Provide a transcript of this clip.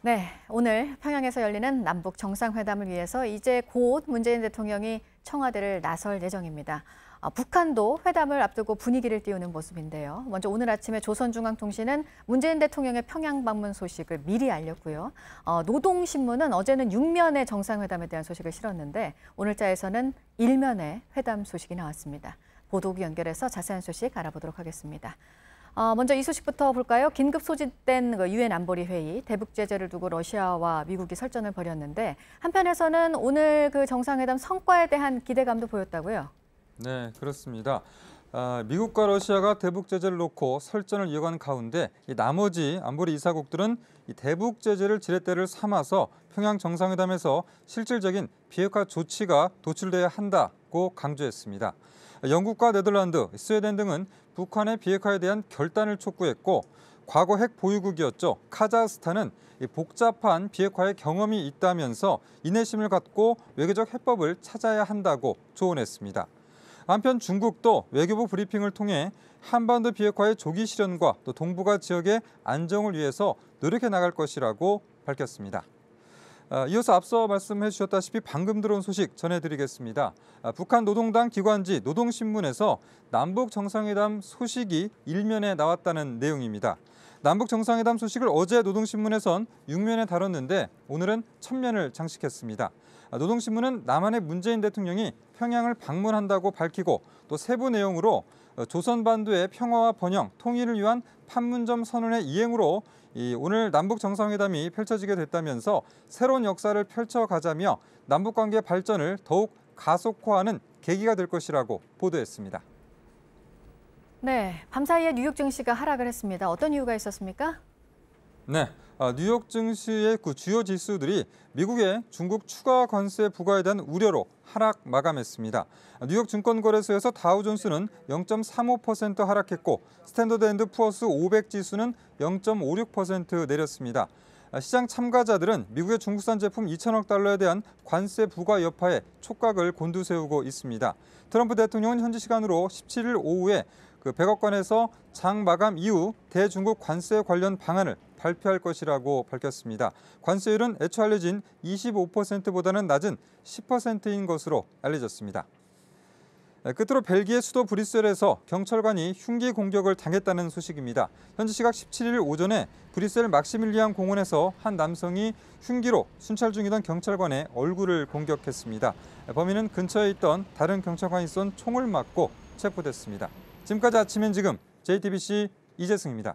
네, 오늘 평양에서 열리는 남북 정상회담을 위해서 이제 곧 문재인 대통령이 청와대를 나설 예정입니다. 북한도 회담을 앞두고 분위기를 띄우는 모습인데요. 먼저 오늘 아침에 조선중앙통신은 문재인 대통령의 평양 방문 소식을 미리 알렸고요. 노동신문은 어제는 6면의 정상회담에 대한 소식을 실었는데 오늘자에서는 1면의 회담 소식이 나왔습니다. 보도국 연결해서 자세한 소식 알아보도록 하겠습니다. 먼저 이 소식부터 볼까요? 긴급 소집된 유엔 안보리 회의, 대북 제재를 두고 러시아와 미국이 설전을 벌였는데 한편에서는 오늘 그 정상회담 성과에 대한 기대감도 보였다고요? 네, 그렇습니다. 미국과 러시아가 대북 제재를 놓고 설전을 이어간 가운데 나머지 안보리 이사국들은 이 대북 제재를 지렛대를 삼아서 평양 정상회담에서 실질적인 비핵화 조치가 도출돼야 한다고 강조했습니다. 영국과 네덜란드, 스웨덴 등은 북한의 비핵화에 대한 결단을 촉구했고 과거 핵 보유국이었죠. 카자흐스탄은 복잡한 비핵화의 경험이 있다면서 인내심을 갖고 외교적 해법을 찾아야 한다고 조언했습니다. 한편 중국도 외교부 브리핑을 통해 한반도 비핵화의 조기 실현과 또 동북아 지역의 안정을 위해서 노력해 나갈 것이라고 밝혔습니다. 이어서 앞서 말씀해 주셨다시피 방금 들어온 소식 전해드리겠습니다. 북한 노동당 기관지 노동신문에서 남북 정상회담 소식이 1면에 나왔다는 내용입니다. 남북 정상회담 소식을 어제 노동신문에선 6면에 다뤘는데 오늘은 1000면을 장식했습니다. 노동신문은 남한의 문재인 대통령이 평양을 방문한다고 밝히고 또 세부 내용으로 조선반도의 평화와 번영, 통일을 위한 판문점 선언의 이행으로 오늘 남북 정상회담이 펼쳐지게 됐다면서 새로운 역사를 펼쳐가자며 남북관계 발전을 더욱 가속화하는 계기가 될 것이라고 보도했습니다. 네, 밤사이에 뉴욕 증시가 하락을 했습니다. 어떤 이유가 있었습니까? 네, 뉴욕 증시의 그 주요 지수들이 미국의 중국 추가 관세 부과에 대한 우려로 하락 마감했습니다. 뉴욕 증권거래소에서 다우존스는 0.35% 하락했고 스탠더드 앤드 푸어스 500 지수는 0.56% 내렸습니다. 시장 참가자들은 미국의 중국산 제품 2천억 달러에 대한 관세 부과 여파에 촉각을 곤두세우고 있습니다. 트럼프 대통령은 현지 시간으로 17일 오후에 100억 원에서 장 마감 이후 대중국 관세 관련 방안을 발표할 것이라고 밝혔습니다. 관세율은 애초 알려진 25%보다는 낮은 10%인 것으로 알려졌습니다. 끝으로 벨기에 수도 브뤼셀에서 경찰관이 흉기 공격을 당했다는 소식입니다. 현지 시각 17일 오전에 브뤼셀 막시밀리안 공원에서 한 남성이 흉기로 순찰 중이던 경찰관의 얼굴을 공격했습니다. 범인은 근처에 있던 다른 경찰관이 쏜 총을 맞고 체포됐습니다. 지금까지 아침엔 지금 JTBC 이재승입니다.